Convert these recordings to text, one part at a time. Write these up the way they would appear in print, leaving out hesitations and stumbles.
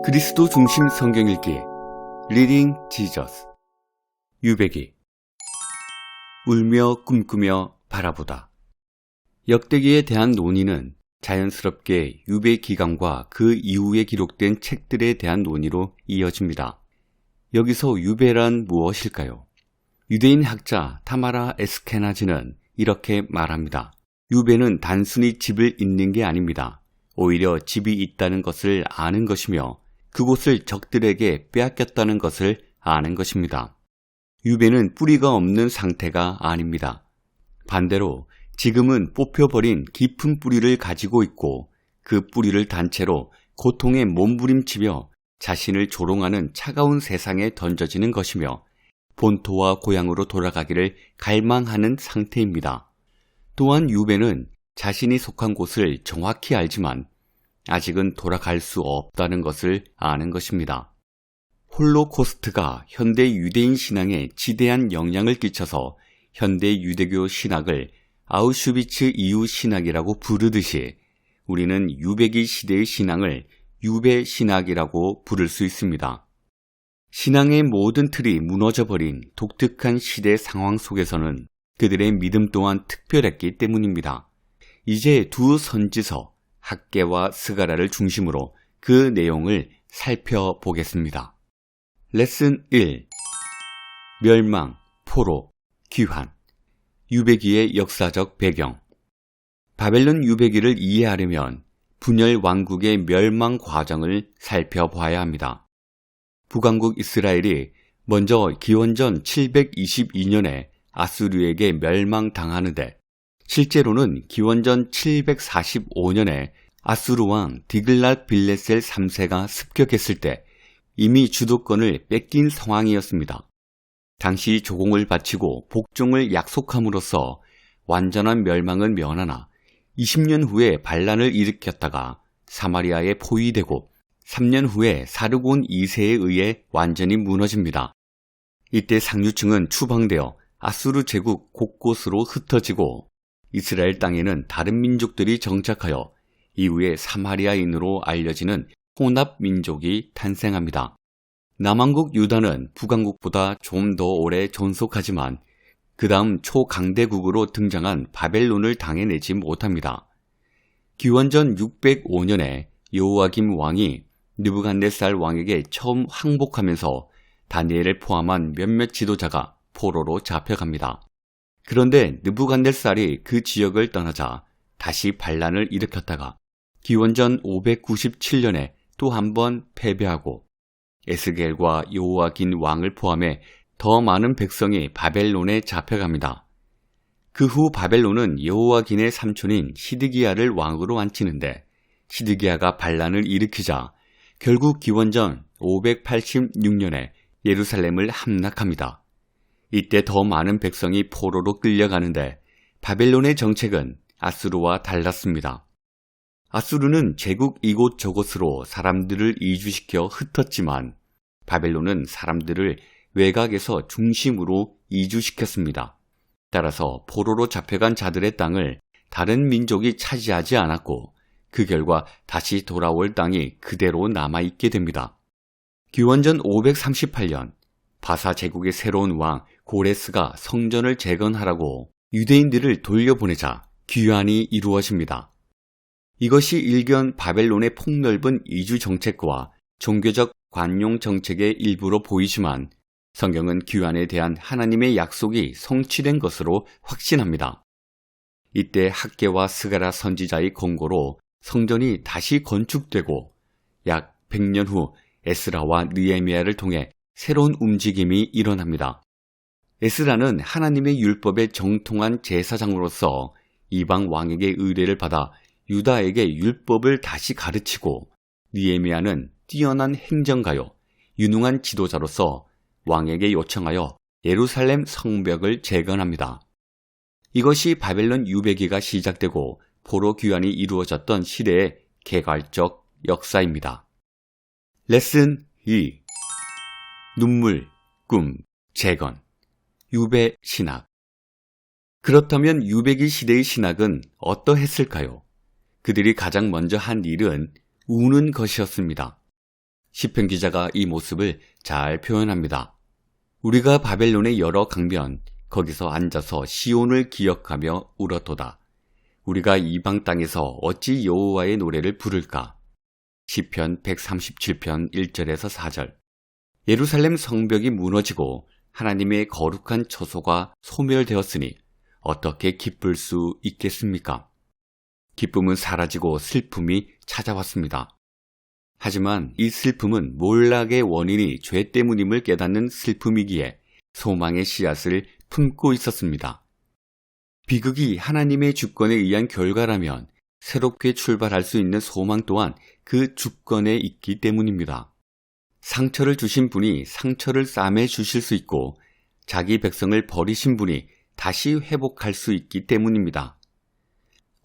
그리스도 중심 성경 읽기 리딩 지저스. 유배기. 울며 꿈꾸며 바라보다. 역대기에 대한 논의는 자연스럽게 유배 기간과 그 이후에 기록된 책들에 대한 논의로 이어집니다. 여기서 유배란 무엇일까요? 유대인 학자 타마라 에스케나지는 이렇게 말합니다. 유배는 단순히 집을 잇는 게 아닙니다. 오히려 집이 있다는 것을 아는 것이며 그곳을 적들에게 빼앗겼다는 것을 아는 것입니다. 유배는 뿌리가 없는 상태가 아닙니다. 반대로 지금은 뽑혀버린 깊은 뿌리를 가지고 있고 그 뿌리를 단체로 고통에 몸부림치며 자신을 조롱하는 차가운 세상에 던져지는 것이며 본토와 고향으로 돌아가기를 갈망하는 상태입니다. 또한 유배는 자신이 속한 곳을 정확히 알지만 아직은 돌아갈 수 없다는 것을 아는 것입니다. 홀로코스트가 현대 유대인 신앙에 지대한 영향을 끼쳐서 현대 유대교 신학을 아우슈비츠 이후 신학이라고 부르듯이 우리는 유배기 시대의 신앙을 유배 신학이라고 부를 수 있습니다. 신앙의 모든 틀이 무너져버린 독특한 시대 상황 속에서는 그들의 믿음 또한 특별했기 때문입니다. 이제 두 선지서 학개와 스가랴를 중심으로 그 내용을 살펴보겠습니다. 레슨 1. 멸망, 포로, 귀환. 유배기의 역사적 배경. 바벨론 유배기를 이해하려면 분열 왕국의 멸망 과정을 살펴봐야 합니다. 북왕국 이스라엘이 먼저 기원전 722년에 아수르에게 멸망당하는데 실제로는 기원전 745년에 아수르 왕 디글랏 빌레셀 3세가 습격했을 때 이미 주도권을 뺏긴 상황이었습니다. 당시 조공을 바치고 복종을 약속함으로써 완전한 멸망은 면하나 20년 후에 반란을 일으켰다가 사마리아에 포위되고 3년 후에 사르곤 2세에 의해 완전히 무너집니다. 이때 상류층은 추방되어 아수르 제국 곳곳으로 흩어지고 이스라엘 땅에는 다른 민족들이 정착하여 이후에 사마리아인으로 알려지는 혼합 민족이 탄생합니다. 남왕국 유다는 북왕국보다 좀 더 오래 존속하지만 그 다음 초강대국으로 등장한 바벨론을 당해내지 못합니다. 기원전 605년에 여호야김 왕이 느부갓네살 왕에게 처음 항복하면서 다니엘을 포함한 몇몇 지도자가 포로로 잡혀갑니다. 그런데 느부갓네살이 그 지역을 떠나자 다시 반란을 일으켰다가 기원전 597년에 또 한 번 패배하고 에스겔과 여호야긴 왕을 포함해 더 많은 백성이 바벨론에 잡혀갑니다. 그 후 바벨론은 여호야긴의 삼촌인 시드기야를 왕으로 앉히는데 시드기야가 반란을 일으키자 결국 기원전 586년에 예루살렘을 함락합니다. 이때 더 많은 백성이 포로로 끌려가는데 바벨론의 정책은 아수르와 달랐습니다. 아수르는 제국 이곳저곳으로 사람들을 이주시켜 흩었지만 바벨론은 사람들을 외곽에서 중심으로 이주시켰습니다. 따라서 포로로 잡혀간 자들의 땅을 다른 민족이 차지하지 않았고 그 결과 다시 돌아올 땅이 그대로 남아있게 됩니다. 기원전 538년 바사 제국의 새로운 왕 고레스가 성전을 재건하라고 유대인들을 돌려보내자 귀환이 이루어집니다. 이것이 일견 바벨론의 폭넓은 이주 정책과 종교적 관용 정책의 일부로 보이지만 성경은 귀환에 대한 하나님의 약속이 성취된 것으로 확신합니다. 이때 학개와 스가랴 선지자의 권고로 성전이 다시 건축되고 약 100년 후 에스라와 느헤미야를 통해 새로운 움직임이 일어납니다. 에스라는 하나님의 율법에 정통한 제사장으로서 이방 왕에게 의뢰를 받아 유다에게 율법을 다시 가르치고 느헤미야는 뛰어난 행정가요, 유능한 지도자로서 왕에게 요청하여 예루살렘 성벽을 재건합니다. 이것이 바벨론 유배기가 시작되고 포로 귀환이 이루어졌던 시대의 개괄적 역사입니다. 레슨 2. 눈물, 꿈, 재건. 유배 신학. 그렇다면 유배기 시대의 신학은 어떠했을까요? 그들이 가장 먼저 한 일은 우는 것이었습니다. 시편 기자가 이 모습을 잘 표현합니다. 우리가 바벨론의 여러 강변 거기서 앉아서 시온을 기억하며 울었도다. 우리가 이방 땅에서 어찌 여호와의 노래를 부를까? 시편 137편 1절에서 4절. 예루살렘 성벽이 무너지고 하나님의 거룩한 처소가 소멸되었으니 어떻게 기쁠 수 있겠습니까? 기쁨은 사라지고 슬픔이 찾아왔습니다. 하지만 이 슬픔은 몰락의 원인이 죄 때문임을 깨닫는 슬픔이기에 소망의 씨앗을 품고 있었습니다. 비극이 하나님의 주권에 의한 결과라면 새롭게 출발할 수 있는 소망 또한 그 주권에 있기 때문입니다. 상처를 주신 분이 상처를 싸매 주실 수 있고 자기 백성을 버리신 분이 다시 회복할 수 있기 때문입니다.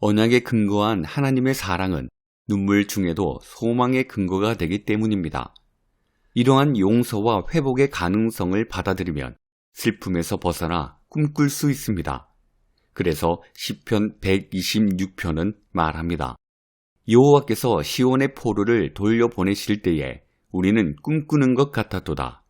언약에 근거한 하나님의 사랑은 눈물 중에도 소망의 근거가 되기 때문입니다. 이러한 용서와 회복의 가능성을 받아들이면 슬픔에서 벗어나 꿈꿀 수 있습니다. 그래서 시편 126편은 말합니다. 여호와께서 시온의 포로를 돌려보내실 때에 우리는 꿈꾸는 것 같았도다.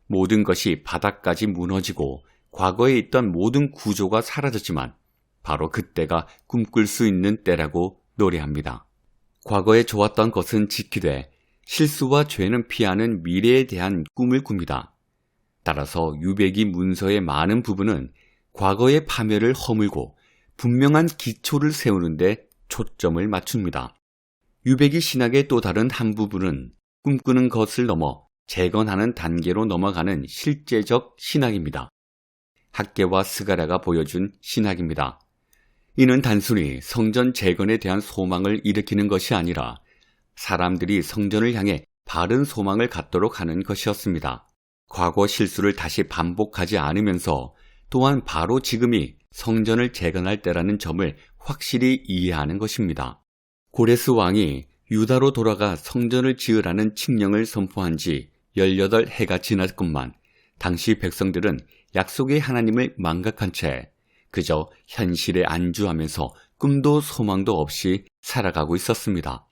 모든 것이 바닥까지 무너지고 과거에 있던 모든 구조가 사라졌지만 바로 그때가 꿈꿀 수 있는 때라고 노래합니다. 과거에 좋았던 것은 지키되 실수와 죄는 피하는 미래에 대한 꿈을 꿉니다. 따라서 유배기 문서의 많은 부분은 과거의 파멸을 허물고 분명한 기초를 세우는데 초점을 맞춥니다. 유배기 신학의 또 다른 한 부분은 꿈꾸는 것을 넘어 재건하는 단계로 넘어가는 실제적 신학입니다. 학개와 스가랴가 보여준 신학입니다. 이는 단순히 성전 재건에 대한 소망을 일으키는 것이 아니라 사람들이 성전을 향해 바른 소망을 갖도록 하는 것이었습니다. 과거 실수를 다시 반복하지 않으면서 또한 바로 지금이 성전을 재건할 때라는 점을 확실히 이해하는 것입니다. 고레스 왕이 유다로 돌아가 성전을 지으라는 칙령을 선포한 지 18해가 지났건만 당시 백성들은 약속의 하나님을 망각한 채 그저 현실에 안주하면서 꿈도 소망도 없이 살아가고 있었습니다.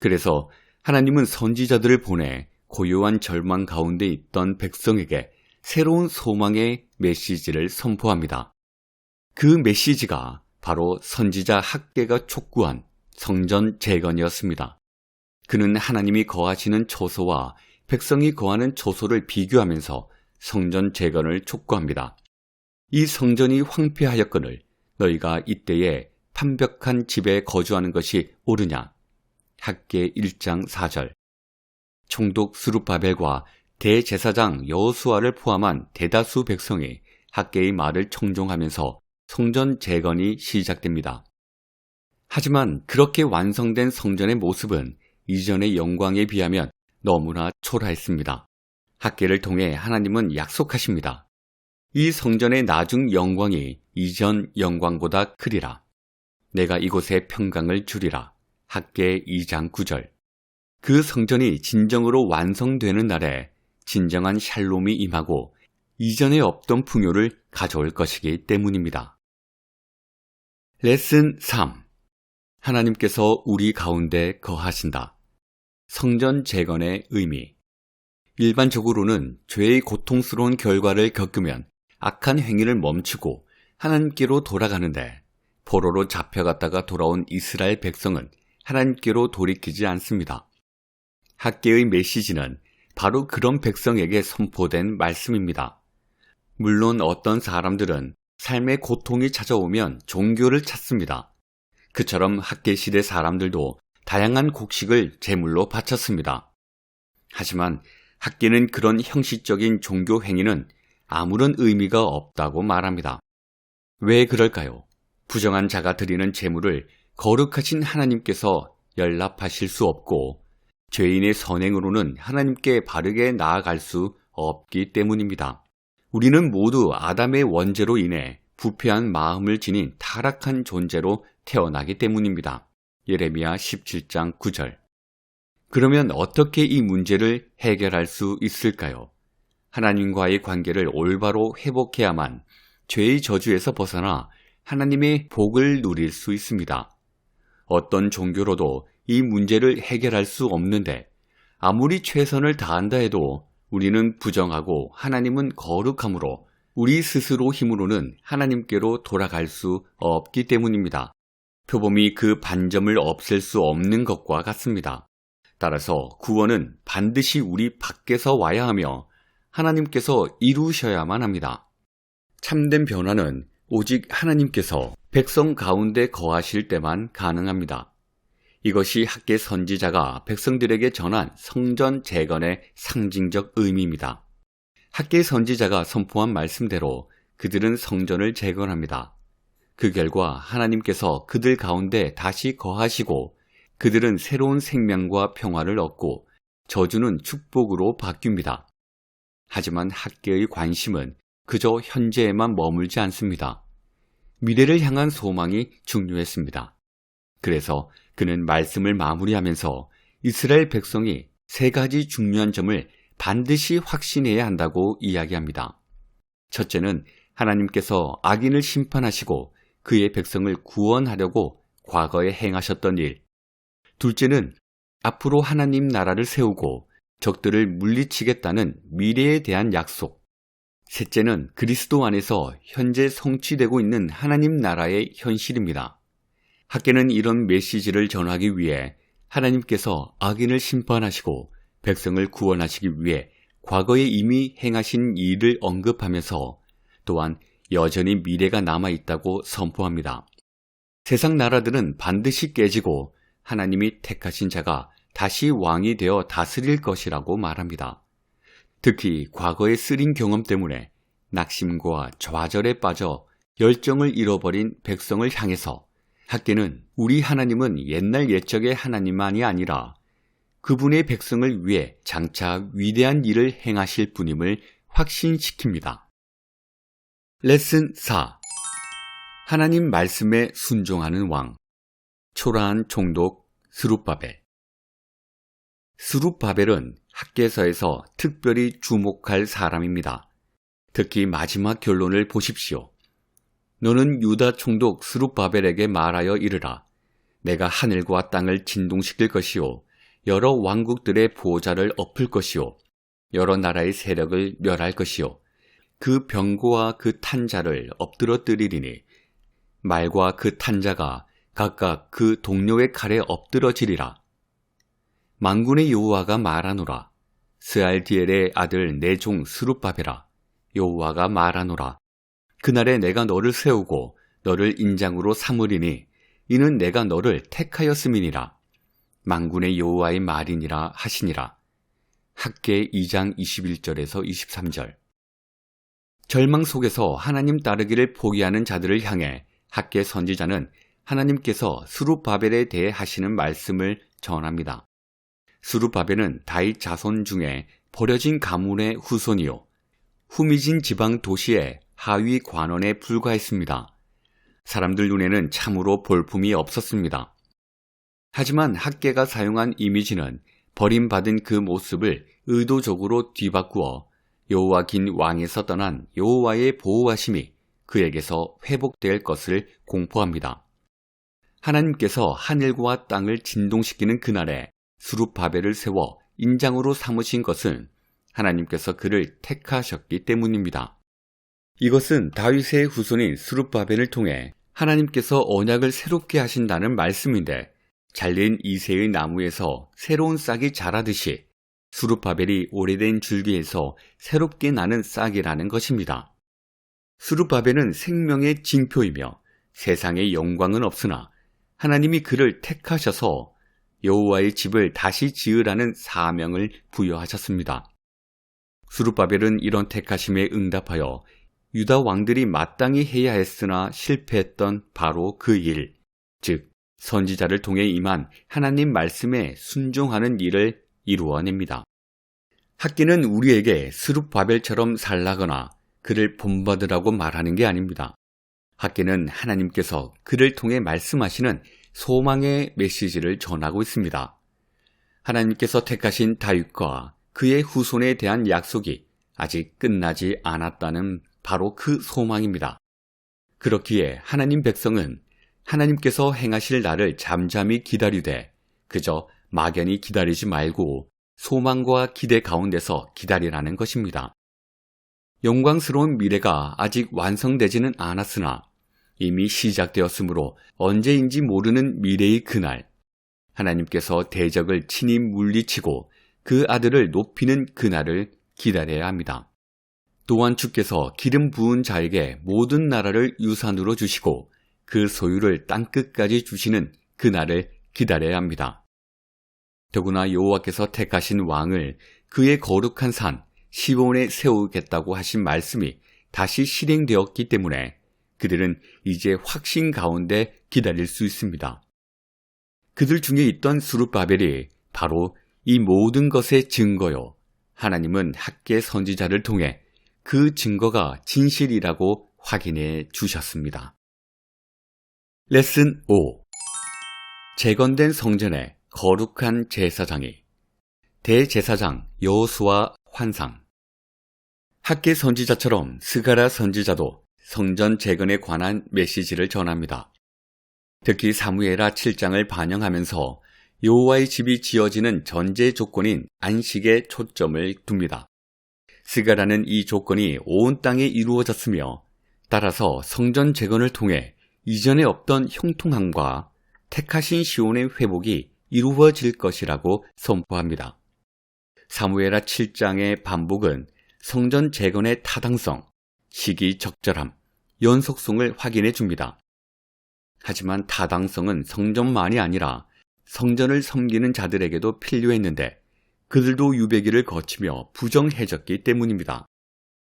그래서 하나님은 선지자들을 보내 고요한 절망 가운데 있던 백성에게 새로운 소망의 메시지를 선포합니다. 그 메시지가 바로 선지자 학개가 촉구한 성전 재건이었습니다. 그는 하나님이 거하시는 처소와 백성이 거하는 처소를 비교하면서 성전 재건을 촉구합니다. 이 성전이 황폐하였거늘 너희가 이때에 판벽한 집에 거주하는 것이 옳으냐? 학개 1장 4절. 총독 스룹바벨과 대제사장 여호수아를 포함한 대다수 백성이 학개의 말을 청종하면서 성전 재건이 시작됩니다. 하지만 그렇게 완성된 성전의 모습은 이전의 영광에 비하면 너무나 초라했습니다. 학개를 통해 하나님은 약속하십니다. 이 성전의 나중 영광이 이전 영광보다 크리라. 내가 이곳에 평강을 주리라. 학개 2장 9절. 그 성전이 진정으로 완성되는 날에 진정한 샬롬이 임하고 이전에 없던 풍요를 가져올 것이기 때문입니다. 레슨 3. 하나님께서 우리 가운데 거하신다. 성전 재건의 의미. 일반적으로는 죄의 고통스러운 결과를 겪으면 악한 행위를 멈추고 하나님께로 돌아가는데 포로로 잡혀갔다가 돌아온 이스라엘 백성은 하나님께로 돌이키지 않습니다. 학개의 메시지는 바로 그런 백성에게 선포된 말씀입니다. 물론 어떤 사람들은 삶의 고통이 찾아오면 종교를 찾습니다. 그처럼 학개 시대 사람들도 다양한 곡식을 제물로 바쳤습니다. 하지만 학개는 그런 형식적인 종교 행위는 아무런 의미가 없다고 말합니다. 왜 그럴까요? 부정한 자가 드리는 제물을 거룩하신 하나님께서 연락하실 수 없고 죄인의 선행으로는 하나님께 바르게 나아갈 수 없기 때문입니다. 우리는 모두 아담의 원죄로 인해 부패한 마음을 지닌 타락한 존재로 태어나기 때문입니다. 예레미야 17장 9절. 그러면 어떻게 이 문제를 해결할 수 있을까요? 하나님과의 관계를 올바로 회복해야만 죄의 저주에서 벗어나 하나님의 복을 누릴 수 있습니다. 어떤 종교로도 이 문제를 해결할 수 없는데 아무리 최선을 다한다 해도 우리는 부정하고 하나님은 거룩함으로 우리 스스로 힘으로는 하나님께로 돌아갈 수 없기 때문입니다. 표범이 그 반점을 없앨 수 없는 것과 같습니다. 따라서 구원은 반드시 우리 밖에서 와야 하며 하나님께서 이루셔야만 합니다. 참된 변화는 오직 하나님께서 백성 가운데 거하실 때만 가능합니다. 이것이 학개 선지자가 백성들에게 전한 성전 재건의 상징적 의미입니다. 학개 선지자가 선포한 말씀대로 그들은 성전을 재건합니다. 그 결과 하나님께서 그들 가운데 다시 거하시고 그들은 새로운 생명과 평화를 얻고 저주는 축복으로 바뀝니다. 하지만 학개의 관심은 그저 현재에만 머물지 않습니다. 미래를 향한 소망이 중요했습니다. 그래서 그는 말씀을 마무리하면서 이스라엘 백성이 3가지 중요한 점을 반드시 확신해야 한다고 이야기합니다. 첫째는 하나님께서 악인을 심판하시고 그의 백성을 구원하려고 과거에 행하셨던 일. 둘째는 앞으로 하나님 나라를 세우고 적들을 물리치겠다는 미래에 대한 약속. 셋째는 그리스도 안에서 현재 성취되고 있는 하나님 나라의 현실입니다. 학개는 이런 메시지를 전하기 위해 하나님께서 악인을 심판하시고 백성을 구원하시기 위해 과거에 이미 행하신 일을 언급하면서 또한 여전히 미래가 남아있다고 선포합니다. 세상 나라들은 반드시 깨지고 하나님이 택하신 자가 다시 왕이 되어 다스릴 것이라고 말합니다. 특히 과거의 쓰린 경험 때문에 낙심과 좌절에 빠져 열정을 잃어버린 백성을 향해서 학개는 우리 하나님은 옛날 옛적의 하나님만이 아니라 그분의 백성을 위해 장차 위대한 일을 행하실 분임을 확신시킵니다. 레슨 4. 하나님 말씀에 순종하는 왕. 초라한 총독 스룹바벨. 스룹바벨은 학개서에서 특별히 주목할 사람입니다. 특히 마지막 결론을 보십시오. 너는 유다 총독 스룹바벨에게 말하여 이르라. 내가 하늘과 땅을 진동시킬 것이요 여러 왕국들의 보좌를 엎을 것이요 여러 나라의 세력을 멸할 것이요 그 병거와 그 탄자를 엎드러뜨리리니 말과 그 탄자가 각각 그 동료의 칼에 엎드러지리라. 만군의 여호와가 말하노라. 스알디엘의 아들 내 종 스룹바벨아, 여호와가 말하노라. 그날에 내가 너를 세우고 너를 인장으로 삼으리니 이는 내가 너를 택하였음이니라. 만군의 여호와의 말이니라 하시니라. 학개 2장 21절에서 23절. 절망 속에서 하나님 따르기를 포기하는 자들을 향해 학개 선지자는 하나님께서 스룹바벨에 대해 하시는 말씀을 전합니다. 스룹바벨은 다윗 자손 중에 버려진 가문의 후손이요 후미진 지방 도시의 하위 관원에 불과했습니다. 사람들 눈에는 참으로 볼품이 없었습니다. 하지만 학개가 사용한 이미지는 버림받은 그 모습을 의도적으로 뒤바꾸어 여호와긴 왕에서 떠난 여호와의 보호하심이 그에게서 회복될 것을 공포합니다. 하나님께서 하늘과 땅을 진동시키는 그날에 스룹바벨을 세워 인장으로 삼으신 것은 하나님께서 그를 택하셨기 때문입니다. 이것은 다윗의 후손인 스룹바벨을 통해 하나님께서 언약을 새롭게 하신다는 말씀인데 잘린 이새의 나무에서 새로운 싹이 자라듯이 스룹바벨이 오래된 줄기에서 새롭게 나는 싹이라는 것입니다. 스룹바벨은 생명의 징표이며 세상의 영광은 없으나 하나님이 그를 택하셔서 여호와의 집을 다시 지으라는 사명을 부여하셨습니다. 스룹바벨은 이런 택하심에 응답하여 유다 왕들이 마땅히 해야 했으나 실패했던 바로 그 일, 즉 선지자를 통해 임한 하나님 말씀에 순종하는 일을 이루어냅니다. 학개는 우리에게 스룹바벨처럼 살라거나 그를 본받으라고 말하는 게 아닙니다. 학개는 하나님께서 그를 통해 말씀하시는 소망의 메시지를 전하고 있습니다. 하나님께서 택하신 다윗과 그의 후손에 대한 약속이 아직 끝나지 않았다는 바로 그 소망입니다. 그렇기에 하나님 백성은 하나님께서 행하실 날을 잠잠히 기다리되 그저 막연히 기다리지 말고 소망과 기대 가운데서 기다리라는 것입니다. 영광스러운 미래가 아직 완성되지는 않았으나 이미 시작되었으므로 언제인지 모르는 미래의 그날, 하나님께서 대적을 친히 물리치고 그 아들을 높이는 그날을 기다려야 합니다. 또한 주께서 기름 부은 자에게 모든 나라를 유산으로 주시고 그 소유를 땅끝까지 주시는 그날을 기다려야 합니다. 더구나 여호와께서 택하신 왕을 그의 거룩한 산 시온에 세우겠다고 하신 말씀이 다시 실행되었기 때문에 그들은 이제 확신 가운데 기다릴 수 있습니다. 그들 중에 있던 스룹바벨이 바로 이 모든 것의 증거요. 하나님은 학계 선지자를 통해 그 증거가 진실이라고 확인해 주셨습니다. 레슨 5. 재건된 성전의 거룩한 제사장이 대제사장 여호수아 환상. 학계 선지자처럼 스가랴 선지자도 성전 재건에 관한 메시지를 전합니다. 특히 사무엘하 7장을 반영하면서 여호와의 집이 지어지는 전제 조건인 안식에 초점을 둡니다. 스가랴는 이 조건이 온 땅에 이루어졌으며 따라서 성전 재건을 통해 이전에 없던 형통함과 택하신 시온의 회복이 이루어질 것이라고 선포합니다. 사무엘하 7장의 반복은 성전 재건의 타당성, 시기 적절함, 연속성을 확인해 줍니다. 하지만 타당성은 성전만이 아니라 성전을 섬기는 자들에게도 필요했는데 그들도 유배기를 거치며 부정해졌기 때문입니다.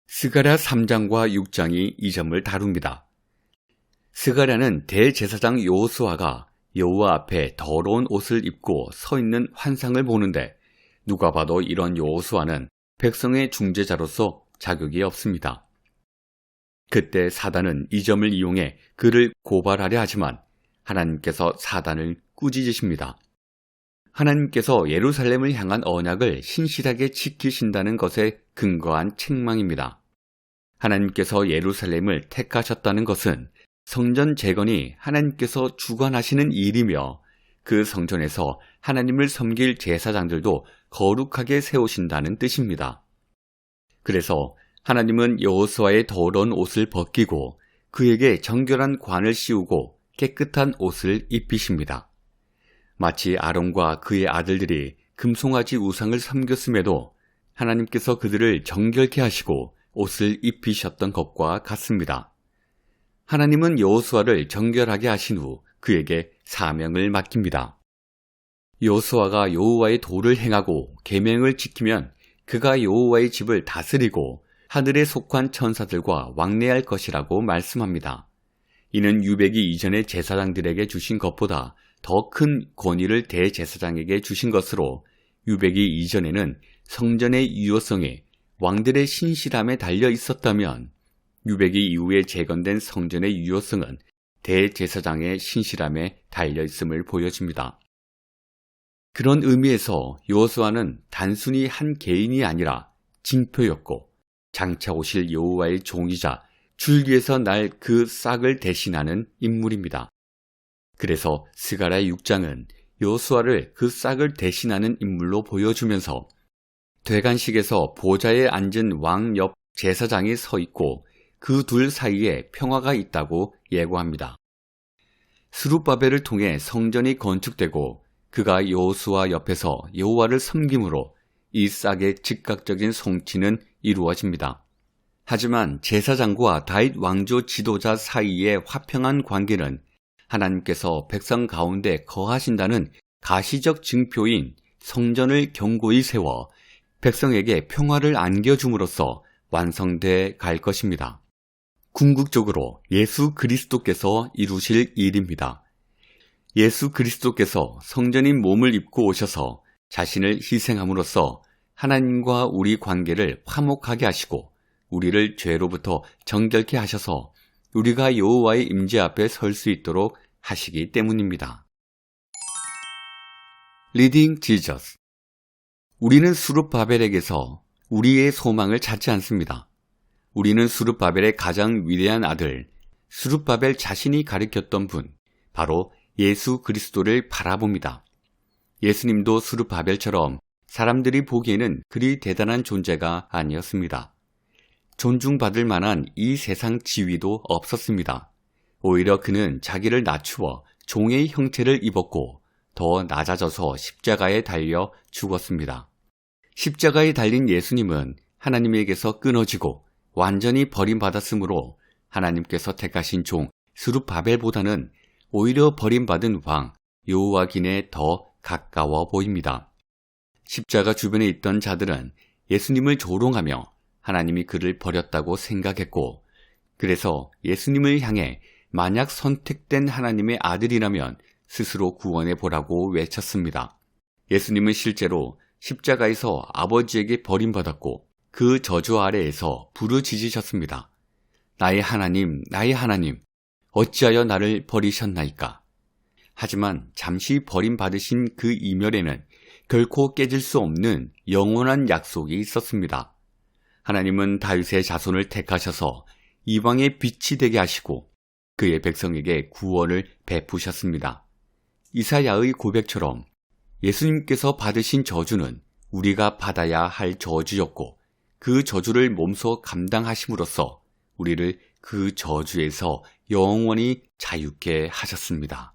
스가랴 3장과 6장이 이 점을 다룹니다. 스가랴는 대제사장 여호수아가 여호와 앞에 더러운 옷을 입고 서 있는 환상을 보는데 누가 봐도 이런 여호수아는 백성의 중재자로서 자격이 없습니다. 그때 사단은 이 점을 이용해 그를 고발하려 하지만 하나님께서 사단을 꾸짖으십니다. 하나님께서 예루살렘을 향한 언약을 신실하게 지키신다는 것에 근거한 책망입니다. 하나님께서 예루살렘을 택하셨다는 것은 성전 재건이 하나님께서 주관하시는 일이며 그 성전에서 하나님을 섬길 제사장들도 거룩하게 세우신다는 뜻입니다. 그래서 하나님은 여호수아의 더러운 옷을 벗기고 그에게 정결한 관을 씌우고 깨끗한 옷을 입히십니다. 마치 아론과 그의 아들들이 금송아지 우상을 섬겼음에도 하나님께서 그들을 정결케 하시고 옷을 입히셨던 것과 같습니다. 하나님은 여호수아를 정결하게 하신 후 그에게 사명을 맡깁니다. 여호수아가 여호와의 도를 행하고 계명을 지키면 그가 여호와의 집을 다스리고 하늘에 속한 천사들과 왕래할 것이라고 말씀합니다. 이는 유배기 이전의 제사장들에게 주신 것보다 더 큰 권위를 대제사장에게 주신 것으로 유배기 이전에는 성전의 유효성이 왕들의 신실함에 달려 있었다면 유배기 이후에 재건된 성전의 유효성은 대제사장의 신실함에 달려 있음을 보여줍니다. 그런 의미에서 여호수아는 단순히 한 개인이 아니라 징표였고 장차 오실 여호와의 종이자 줄기에서 날 그 싹을 대신하는 인물입니다. 그래서 스가랴 6장은 여호수아를 그 싹을 대신하는 인물로 보여주면서 되관식에서 보좌에 앉은 왕 옆 제사장이 서 있고 그 둘 사이에 평화가 있다고 예고합니다. 스룹바벨을 통해 성전이 건축되고 그가 여호수아 옆에서 여호와를 섬김으로 이 싹의 즉각적인 성취는 이루어집니다. 하지만 제사장과 다윗 왕조 지도자 사이의 화평한 관계는 하나님께서 백성 가운데 거하신다는 가시적 증표인 성전을 견고히 세워 백성에게 평화를 안겨줌으로써 완성돼 갈 것입니다. 궁극적으로 예수 그리스도께서 이루실 일입니다. 예수 그리스도께서 성전인 몸을 입고 오셔서 자신을 희생함으로써 하나님과 우리 관계를 화목하게 하시고 우리를 죄로부터 정결케 하셔서 우리가 여호와의 임재 앞에 설 수 있도록 하시기 때문입니다. 리딩 지저스. 우리는 스룹바벨에게서 우리의 소망을 찾지 않습니다. 우리는 스룹바벨의 가장 위대한 아들, 스룹바벨 자신이 가리켰던 분, 바로 예수 그리스도를 바라봅니다. 예수님도 스룹바벨처럼 사람들이 보기에는 그리 대단한 존재가 아니었습니다. 존중받을 만한 이 세상 지위도 없었습니다. 오히려 그는 자기를 낮추어 종의 형체를 입었고 더 낮아져서 십자가에 달려 죽었습니다. 십자가에 달린 예수님은 하나님에게서 끊어지고 완전히 버림받았으므로 하나님께서 택하신 종 스룹바벨보다는 오히려 버림받은 왕 요아긴에 더 가까워 보입니다. 십자가 주변에 있던 자들은 예수님을 조롱하며 하나님이 그를 버렸다고 생각했고, 그래서 예수님을 향해 만약 선택된 하나님의 아들이라면 스스로 구원해 보라고 외쳤습니다. 예수님은 실제로 십자가에서 아버지에게 버림받았고 그 저주 아래에서 부르짖으셨습니다. 나의 하나님, 나의 하나님, 어찌하여 나를 버리셨나이까? 하지만 잠시 버림받으신 그 이멸에는 결코 깨질 수 없는 영원한 약속이 있었습니다. 하나님은 다윗의 자손을 택하셔서 이방의 빛이 되게 하시고 그의 백성에게 구원을 베푸셨습니다. 이사야의 고백처럼 예수님께서 받으신 저주는 우리가 받아야 할 저주였고 그 저주를 몸소 감당하심으로써 우리를 그 저주에서 영원히 자유케 하셨습니다.